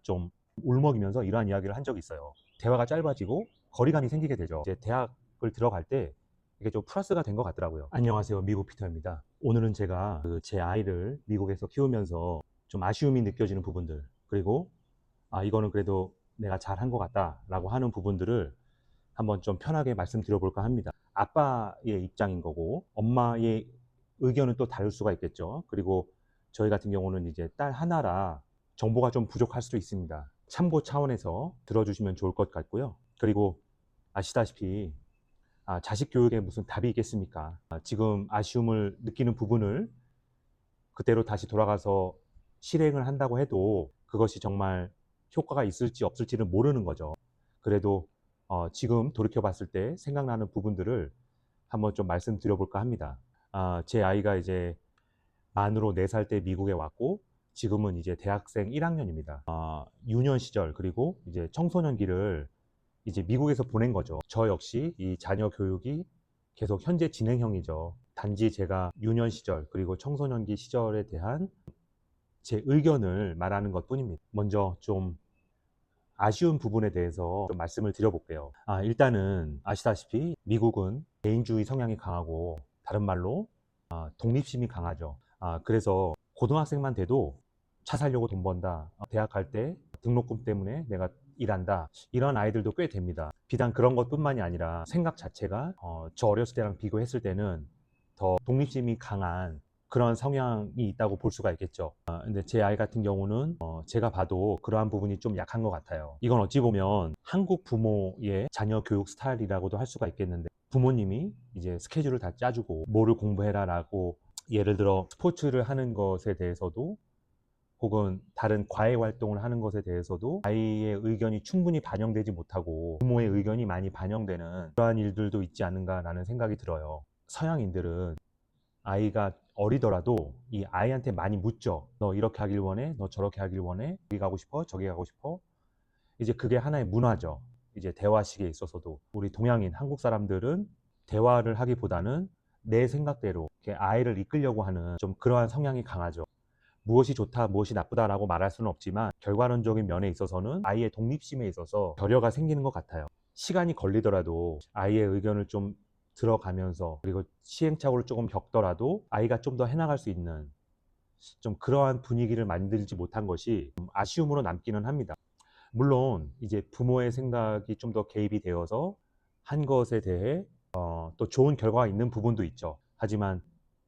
좀 울먹이면서 이러한 이야기를 한 적이 있어요. 대화가 짧아지고 거리감이 생기게 되죠. 이제 대학을 들어갈 때 이게 좀 플러스가 된 것 같더라고요. 안녕하세요, 미국 피터입니다. 오늘은 제가 제 아이를 미국에서 키우면서 좀 아쉬움이 느껴지는 부분들, 그리고 이거는 그래도 내가 잘한 것 같다라고 하는 부분들을 한번 좀 편하게 말씀드려볼까 합니다. 아빠의 입장인 거고 엄마의 의견은 또 다를 수가 있겠죠. 그리고 저희 같은 경우는 이제 딸 하나라 정보가 좀 부족할 수도 있습니다. 참고 차원에서 들어주시면 좋을 것 같고요. 그리고 아시다시피 자식 교육에 무슨 답이 있겠습니까? 지금 아쉬움을 느끼는 부분을 그때로 다시 돌아가서 실행을 한다고 해도 그것이 정말 효과가 있을지 없을지는 모르는 거죠. 그래도 지금 돌이켜 봤을 때 생각나는 부분들을 한번 좀 말씀드려볼까 합니다. 제 아이가 이제 만으로 4살 때 미국에 왔고 지금은 이제 대학생 1학년입니다. 유년 시절 그리고 이제 청소년기를 이제 미국에서 보낸 거죠. 저 역시 이 자녀 교육이 계속 현재 진행형이죠. 단지 제가 유년 시절 그리고 청소년기 시절에 대한 제 의견을 말하는 것 뿐입니다. 먼저 좀 아쉬운 부분에 대해서 좀 말씀을 드려볼게요. 일단은 아시다시피 미국은 개인주의 성향이 강하고 다른 말로 독립심이 강하죠. 그래서 고등학생만 돼도 차 살려고 돈 번다. 대학 갈 때 등록금 때문에 내가 일한다. 이런 아이들도 꽤 됩니다. 비단 그런 것뿐만이 아니라 생각 자체가 저 어렸을 때랑 비교했을 때는 더 독립심이 강한 그런 성향이 있다고 볼 수가 있겠죠. 근데 제 아이 같은 경우는 제가 봐도 그러한 부분이 좀 약한 것 같아요. 이건 어찌 보면 한국 부모의 자녀 교육 스타일이라고도 할 수가 있겠는데 부모님이 이제 스케줄을 다 짜주고 뭐를 공부해라 라고 예를 들어 스포츠를 하는 것에 대해서도 혹은 다른 과외 활동을 하는 것에 대해서도 아이의 의견이 충분히 반영되지 못하고 부모의 의견이 많이 반영되는 그러한 일들도 있지 않는가라는 생각이 들어요. 서양인들은 아이가 어리더라도 이 아이한테 많이 묻죠. 너 이렇게 하길 원해? 너 저렇게 하길 원해? 여기 가고 싶어? 저기 가고 싶어? 이제 그게 하나의 문화죠. 이제 대화식에 있어서도 우리 동양인 한국 사람들은 대화를 하기보다는 내 생각대로 이렇게 아이를 이끌려고 하는 좀 그러한 성향이 강하죠. 무엇이 좋다, 무엇이 나쁘다라고 말할 수는 없지만 결과론적인 면에 있어서는 아이의 독립심에 있어서 결여가 생기는 것 같아요. 시간이 걸리더라도 아이의 의견을 좀 들어가면서 그리고 시행착오를 조금 겪더라도 아이가 좀 더 해나갈 수 있는 좀 그러한 분위기를 만들지 못한 것이 좀 아쉬움으로 남기는 합니다. 물론 이제 부모의 생각이 좀 더 개입이 되어서 한 것에 대해 또 좋은 결과가 있는 부분도 있죠. 하지만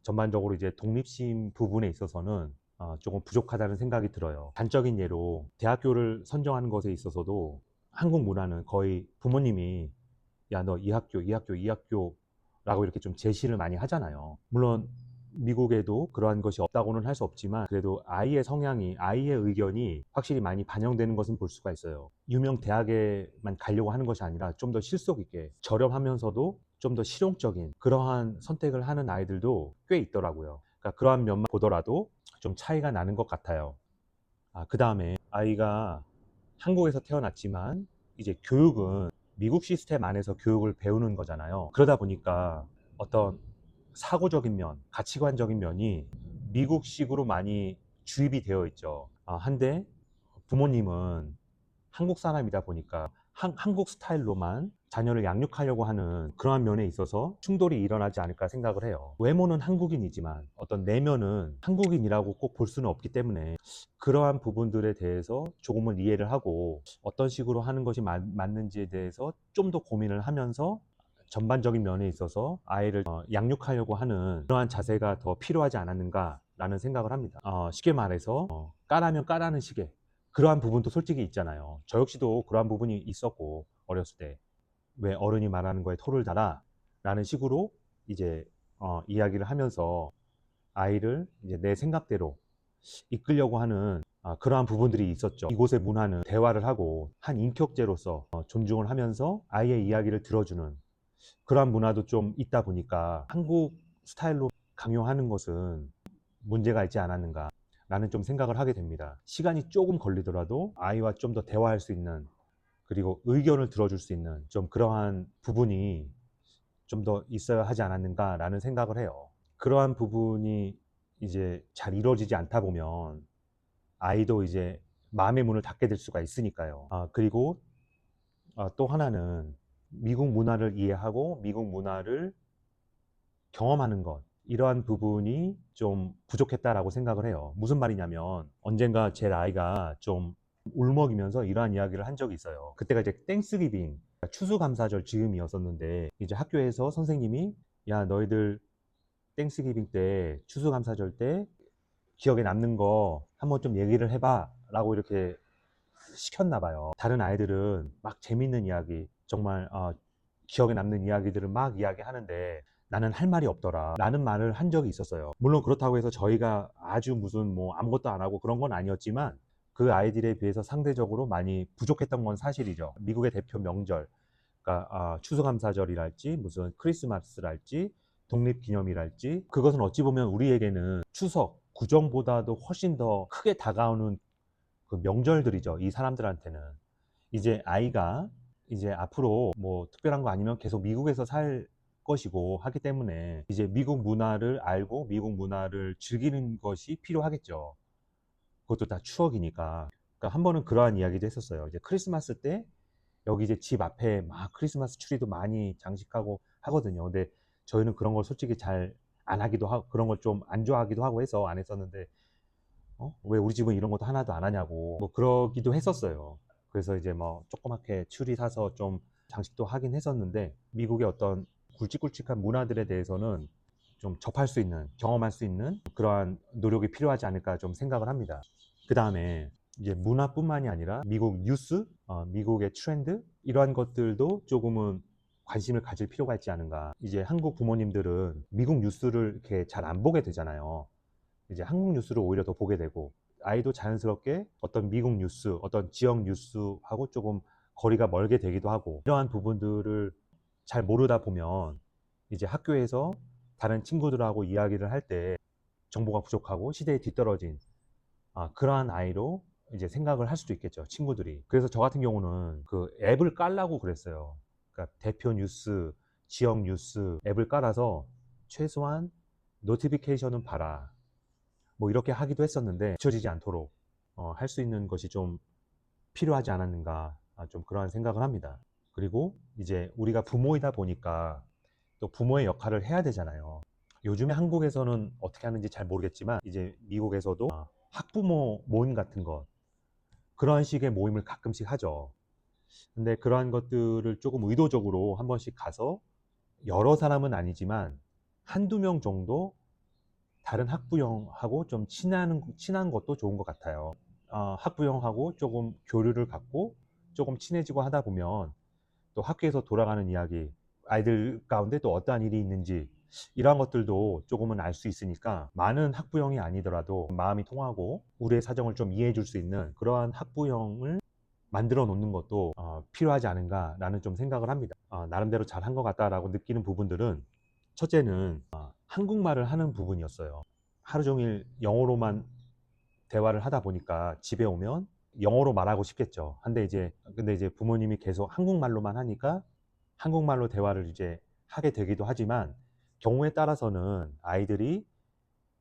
전반적으로 이제 독립심 부분에 있어서는 조금 부족하다는 생각이 들어요. 단적인 예로 대학교를 선정하는 것에 있어서도 한국 문화는 거의 부모님이 야, 너 이 학교, 이 학교, 이 학교라고 이렇게 좀 제시를 많이 하잖아요. 물론 미국에도 그러한 것이 없다고는 할 수 없지만 그래도 아이의 성향이, 아이의 의견이 확실히 많이 반영되는 것은 볼 수가 있어요. 유명 대학에만 가려고 하는 것이 아니라 좀 더 실속 있게 저렴하면서도 좀 더 실용적인 그러한 선택을 하는 아이들도 꽤 있더라고요. 그러니까 그러한 면만 보더라도 좀 차이가 나는 것 같아요. 그 다음에 아이가 한국에서 태어났지만 이제 교육은 미국 시스템 안에서 교육을 배우는 거잖아요. 그러다 보니까 어떤 사고적인 면, 가치관적인 면이 미국식으로 많이 주입이 되어 있죠. 한데 부모님은 한국 사람이다 보니까 한국 스타일로만 자녀를 양육하려고 하는 그러한 면에 있어서 충돌이 일어나지 않을까 생각을 해요. 외모는 한국인이지만 어떤 내면은 한국인이라고 꼭 볼 수는 없기 때문에 그러한 부분들에 대해서 조금은 이해를 하고 어떤 식으로 하는 것이 맞는지에 대해서 좀 더 고민을 하면서 전반적인 면에 있어서 아이를 양육하려고 하는 그러한 자세가 더 필요하지 않았는가라는 생각을 합니다. 쉽게 말해서 까라면 까라는 식의 그러한 부분도 솔직히 있잖아요. 저 역시도 그러한 부분이 있었고 어렸을 때 왜 어른이 말하는 거에 토를 달아 라는 식으로 이제 이야기를 하면서 아이를 이제 내 생각대로 이끌려고 하는 그러한 부분들이 있었죠. 이곳의 문화는 대화를 하고 한 인격제로서 존중을 하면서 아이의 이야기를 들어주는 그러한 문화도 좀 있다 보니까 한국 스타일로 강요하는 것은 문제가 있지 않았는가 라는 좀 생각을 하게 됩니다. 시간이 조금 걸리더라도 아이와 좀 더 대화할 수 있는 그리고 의견을 들어줄 수 있는 좀 그러한 부분이 좀 더 있어야 하지 않았는가 라는 생각을 해요. 그러한 부분이 이제 잘 이루어지지 않다 보면 아이도 이제 마음의 문을 닫게 될 수가 있으니까요. 그리고 또 하나는 미국 문화를 이해하고 미국 문화를 경험하는 것, 이러한 부분이 좀 부족했다라고 생각을 해요. 무슨 말이냐면 언젠가 제 아이가 좀 울먹이면서 이러한 이야기를 한 적이 있어요. 그때가 이제 땡스기빙, 추수감사절 즈음이었었는데 이제 학교에서 선생님이 야 너희들 땡스기빙 때 추수감사절 때 기억에 남는 거 한번 좀 얘기를 해봐 라고 이렇게 시켰나 봐요. 다른 아이들은 막 재밌는 이야기, 정말 기억에 남는 이야기들을 막 이야기하는데 나는 할 말이 없더라 라는 말을 한 적이 있었어요. 물론 그렇다고 해서 저희가 아주 무슨 뭐 아무것도 안 하고 그런 건 아니었지만 그 아이들에 비해서 상대적으로 많이 부족했던 건 사실이죠. 미국의 대표 명절, 그러니까 추수감사절이랄지 무슨 크리스마스랄지 독립기념이랄지, 그것은 어찌 보면 우리에게는 추석, 구정보다도 훨씬 더 크게 다가오는 그 명절들이죠. 이 사람들한테는. 이제 아이가 이제 앞으로 뭐 특별한 거 아니면 계속 미국에서 살 것이고 하기 때문에 이제 미국 문화를 알고 미국 문화를 즐기는 것이 필요하겠죠. 그것도 다 추억이니까. 그러니까 한 번은 그러한 이야기도 했었어요. 이제 크리스마스 때 여기 이제 집 앞에 막 크리스마스 트리도 많이 장식하고 하거든요. 근데 저희는 그런 걸 솔직히 잘 안 하기도 하고 그런 걸 좀 안 좋아하기도 하고 해서 안 했었는데 왜 우리 집은 이런 것도 하나도 안 하냐고 뭐 그러기도 했었어요. 그래서 이제 뭐 조그맣게 추리 사서 좀 장식도 하긴 했었는데 미국의 어떤 굵직굵직한 문화들에 대해서는 좀 접할 수 있는, 경험할 수 있는 그러한 노력이 필요하지 않을까 좀 생각을 합니다. 그 다음에 이제 문화뿐만이 아니라 미국 뉴스, 미국의 트렌드 이러한 것들도 조금은 관심을 가질 필요가 있지 않은가. 이제 한국 부모님들은 미국 뉴스를 이렇게 잘 안 보게 되잖아요. 이제 한국 뉴스를 오히려 더 보게 되고 아이도 자연스럽게 어떤 미국 뉴스, 어떤 지역 뉴스하고 조금 거리가 멀게 되기도 하고 이러한 부분들을 잘 모르다 보면 이제 학교에서 다른 친구들하고 이야기를 할 때 정보가 부족하고 시대에 뒤떨어진 그러한 아이로 이제 생각을 할 수도 있겠죠, 친구들이. 그래서 저 같은 경우는 그 앱을 깔라고 그랬어요. 그러니까 대표 뉴스, 지역 뉴스 앱을 깔아서 최소한 노티피케이션은 봐라. 뭐 이렇게 하기도 했었는데 잊혀지지 않도록 할 수 있는 것이 좀 필요하지 않았는가, 좀 그러한 생각을 합니다. 그리고 이제 우리가 부모이다 보니까 또 부모의 역할을 해야 되잖아요. 요즘에 한국에서는 어떻게 하는지 잘 모르겠지만 이제 미국에서도 학부모 모임 같은 것, 그런 식의 모임을 가끔씩 하죠. 근데 그러한 것들을 조금 의도적으로 한 번씩 가서 여러 사람은 아니지만 한두 명 정도 다른 학부형하고 좀 친한 것도 좋은 것 같아요. 학부형하고 조금 교류를 갖고 조금 친해지고 하다 보면 또 학교에서 돌아가는 이야기, 아이들 가운데 또 어떠한 일이 있는지 이러한 것들도 조금은 알 수 있으니까 많은 학부형이 아니더라도 마음이 통하고 우리의 사정을 좀 이해해 줄 수 있는 그러한 학부형을 만들어 놓는 것도 필요하지 않은가라는 좀 생각을 합니다. 나름대로 잘한 것 같다라고 느끼는 부분들은 첫째는 한국말을 하는 부분이었어요. 하루 종일 영어로만 대화를 하다 보니까 집에 오면 영어로 말하고 싶겠죠. 근데 이제 부모님이 계속 한국말로만 하니까 한국말로 대화를 이제 하게 되기도 하지만 경우에 따라서는 아이들이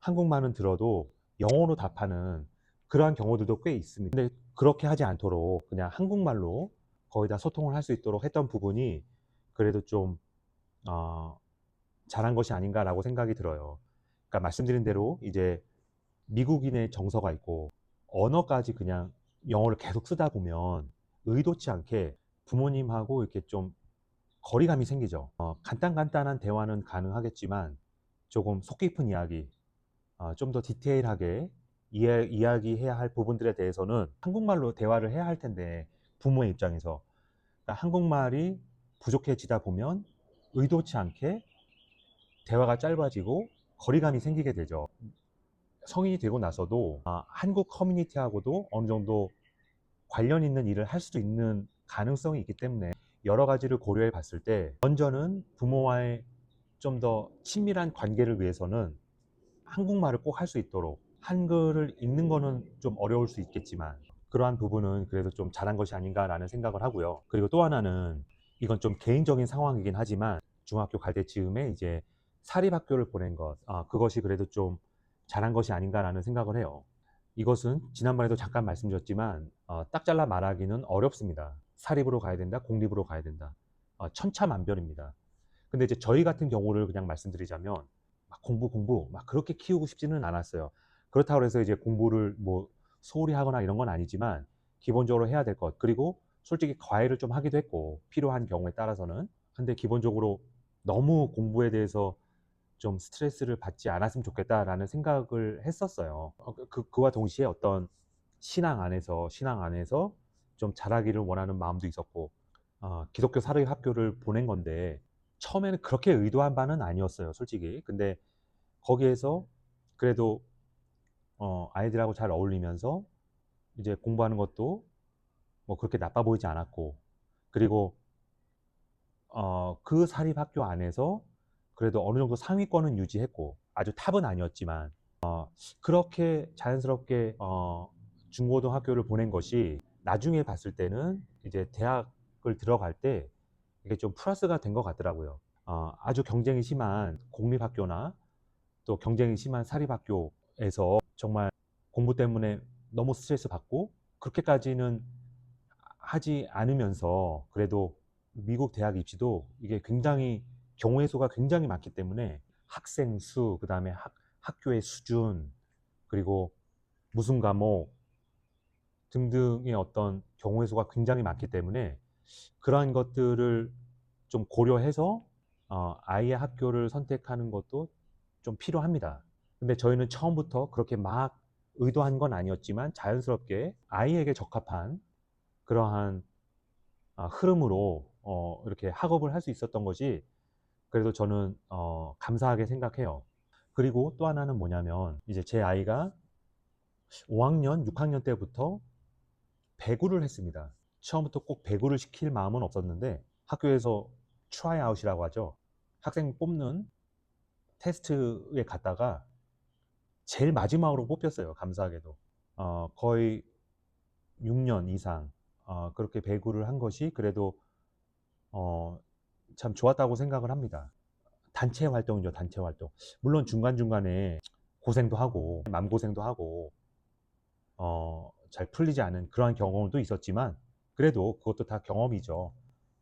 한국말은 들어도 영어로 답하는 그러한 경우들도 꽤 있습니다. 근데 그렇게 하지 않도록 그냥 한국말로 거의 다 소통을 할 수 있도록 했던 부분이 그래도 좀 어, 잘한 것이 아닌가라고 생각이 들어요. 그러니까 말씀드린 대로 이제 미국인의 정서가 있고 언어까지 그냥 영어를 계속 쓰다 보면 의도치 않게 부모님하고 이렇게 좀 거리감이 생기죠. 간단한 대화는 가능하겠지만 조금 속 깊은 이야기, 좀 더 디테일하게 이야기해야 할 부분들에 대해서는 한국말로 대화를 해야 할 텐데 부모의 입장에서 그러니까 한국말이 부족해지다 보면 의도치 않게 대화가 짧아지고 거리감이 생기게 되죠. 성인이 되고 나서도 한국 커뮤니티하고도 어느 정도 관련 있는 일을 할 수도 있는 가능성이 있기 때문에 여러 가지를 고려해 봤을 때 먼저는 부모와의 좀 더 친밀한 관계를 위해서는 한국말을 꼭 할 수 있도록, 한글을 읽는 거는 좀 어려울 수 있겠지만 그러한 부분은 그래도 좀 잘한 것이 아닌가라는 생각을 하고요. 그리고 또 하나는 이건 좀 개인적인 상황이긴 하지만 중학교 갈 때쯤에 이제 사립학교를 보낸 것, 그것이 그래도 좀 잘한 것이 아닌가라는 생각을 해요. 이것은 지난번에도 잠깐 말씀드렸지만 딱 잘라 말하기는 어렵습니다. 사립으로 가야 된다, 공립으로 가야 된다. 천차만별입니다. 근데 이제 저희 같은 경우를 그냥 말씀드리자면 막 공부 막 그렇게 키우고 싶지는 않았어요. 그렇다고 해서 이제 공부를 뭐 소홀히 하거나 이런 건 아니지만 기본적으로 해야 될 것, 그리고 솔직히 과외를 좀 하기도 했고 필요한 경우에 따라서는. 근데 기본적으로 너무 공부에 대해서 좀 스트레스를 받지 않았으면 좋겠다라는 생각을 했었어요. 그와 동시에 어떤 신앙 안에서 좀 잘하기를 원하는 마음도 있었고, 기독교 사립 학교를 보낸 건데 처음에는 그렇게 의도한 바는 아니었어요, 솔직히. 근데 거기에서 그래도 아이들하고 잘 어울리면서 이제 공부하는 것도 뭐 그렇게 나빠 보이지 않았고, 그리고 그 사립 학교 안에서 그래도 어느 정도 상위권은 유지했고, 아주 탑은 아니었지만 그렇게 자연스럽게 중고등학교를 보낸 것이 나중에 봤을 때는 이제 대학을 들어갈 때 이게 좀 플러스가 된 것 같더라고요. 아주 경쟁이 심한 공립학교나 또 경쟁이 심한 사립학교에서 정말 공부 때문에 너무 스트레스 받고 그렇게까지는 하지 않으면서, 그래도 미국 대학 입시도 이게 굉장히 경우의 수가 굉장히 많기 때문에 학생 수, 그 다음에 학교의 수준, 그리고 무슨 과목 등등의 어떤 경우의 수가 굉장히 많기 때문에 그러한 것들을 좀 고려해서 아이의 학교를 선택하는 것도 좀 필요합니다. 근데 저희는 처음부터 그렇게 막 의도한 건 아니었지만 자연스럽게 아이에게 적합한 그러한 흐름으로 이렇게 학업을 할 수 있었던 것이 그래도 저는 감사하게 생각해요. 그리고 또 하나는 뭐냐면 이제 제 아이가 5학년, 6학년 때부터 배구를 했습니다. 처음부터 꼭 배구를 시킬 마음은 없었는데 학교에서 트라이아웃이라고 하죠. 학생 뽑는 테스트에 갔다가 제일 마지막으로 뽑혔어요. 감사하게도. 거의 6년 이상 그렇게 배구를 한 것이 그래도 어, 참 좋았다고 생각을 합니다. 단체 활동이죠, 단체 활동. 물론 중간중간에 고생도 하고, 맘고생도 하고, 잘 풀리지 않은 그러한 경험도 있었지만, 그래도 그것도 다 경험이죠.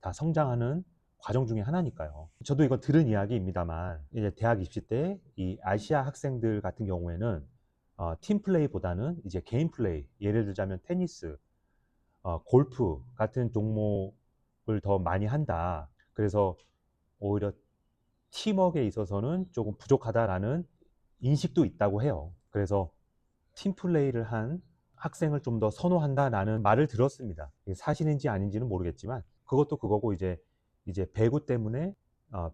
다 성장하는 과정 중에 하나니까요. 저도 이건 들은 이야기입니다만, 이제 대학 입시 때 이 아시아 학생들 같은 경우에는 팀 플레이보다는 이제 개인 플레이, 예를 들자면 테니스, 골프 같은 종목을 더 많이 한다. 그래서 오히려 팀워크에 있어서는 조금 부족하다라는 인식도 있다고 해요. 그래서 팀플레이를 한 학생을 좀 더 선호한다라는 말을 들었습니다. 이게 사실인지 아닌지는 모르겠지만 그것도 그거고, 이제 배구 때문에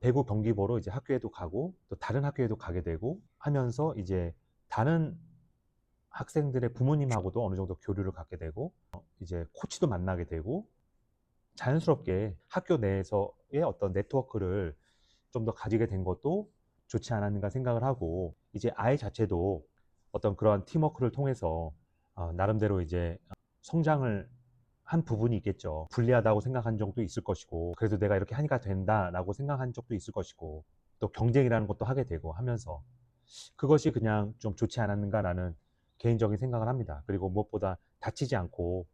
배구 경기 보러 이제 학교에도 가고 또 다른 학교에도 가게 되고 하면서 이제 다른 학생들의 부모님하고도 어느 정도 교류를 갖게 되고 이제 코치도 만나게 되고 자연스럽게 학교 내에서의 어떤 네트워크를 좀 더 가지게 된 것도 좋지 않았는가 생각을 하고, 이제 아이 자체도 어떤 그러한 팀워크를 통해서 나름대로 이제 성장을 한 부분이 있겠죠. 불리하다고 생각한 적도 있을 것이고, 그래도 내가 이렇게 하니까 된다라고 생각한 적도 있을 것이고, 또 경쟁이라는 것도 하게 되고 하면서 그것이 그냥 좀 좋지 않았는가라는 개인적인 생각을 합니다. 그리고 무엇보다 다치지 않고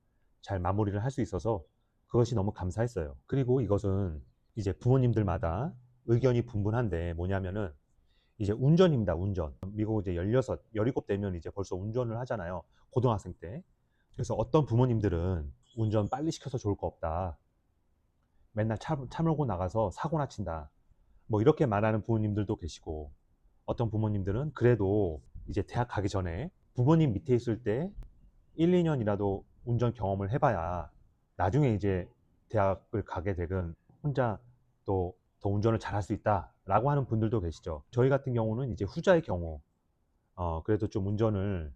잘 마무리를 할 수 있어서 그것이 너무 감사했어요. 그리고 이것은 이제 부모님들마다 의견이 분분한데 뭐냐면은 이제 운전입니다. 운전. 미국 이제 16, 17 되면 이제 벌써 운전을 하잖아요. 고등학생 때. 그래서 어떤 부모님들은 운전 빨리 시켜서 좋을 거 없다. 맨날 차 몰고 나가서 사고나 친다. 뭐 이렇게 말하는 부모님들도 계시고, 어떤 부모님들은 그래도 이제 대학 가기 전에 부모님 밑에 있을 때 1, 2년이라도 운전 경험을 해봐야 나중에 이제 대학을 가게 되건 혼자 또 더 운전을 잘할 수 있다라고 하는 분들도 계시죠. 저희 같은 경우는 이제 후자의 경우, 그래도 좀 운전을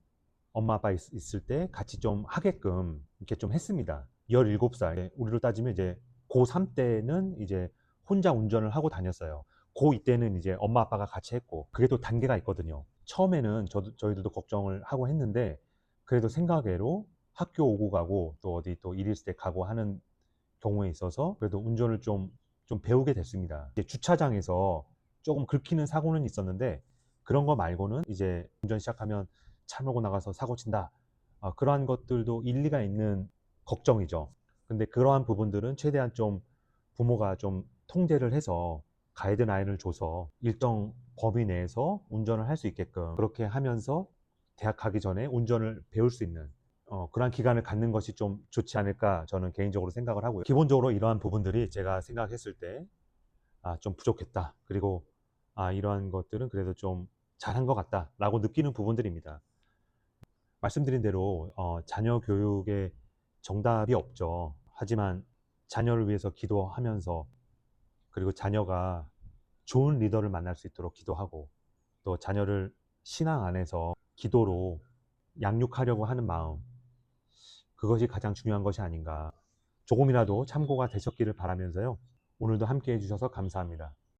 엄마 아빠 있을 때 같이 좀 하게끔 이렇게 좀 했습니다. 17살, 우리로 따지면 이제 고3 때는 이제 혼자 운전을 하고 다녔어요. 고2 때는 이제 엄마 아빠가 같이 했고, 그게 또 단계가 있거든요. 처음에는 저희들도 걱정을 하고 했는데, 그래도 생각외로 학교 오고 가고 또 어디 또 일 있을 때 가고 하는 경우에 있어서 그래도 운전을 좀 배우게 됐습니다. 이제 주차장에서 조금 긁히는 사고는 있었는데, 그런 거 말고는 이제 운전 시작하면 차 몰고 나가서 사고 친다 그러한 것들도 일리가 있는 걱정이죠. 근데 그러한 부분들은 최대한 좀 부모가 좀 통제를 해서 가이드라인을 줘서 일정 범위 내에서 운전을 할 수 있게끔 그렇게 하면서 대학 가기 전에 운전을 배울 수 있는 그러한 기간을 갖는 것이 좀 좋지 않을까 저는 개인적으로 생각을 하고요. 기본적으로 이러한 부분들이 제가 생각했을 때 좀 부족했다. 그리고 이러한 것들은 그래도 좀 잘한 것 같다라고 느끼는 부분들입니다. 말씀드린 대로 자녀 교육에 정답이 없죠. 하지만 자녀를 위해서 기도하면서 그리고 자녀가 좋은 리더를 만날 수 있도록 기도하고 또 자녀를 신앙 안에서 기도로 양육하려고 하는 마음, 그것이 가장 중요한 것이 아닌가. 조금이라도 참고가 되셨기를 바라면서요. 오늘도 함께 해주셔서 감사합니다.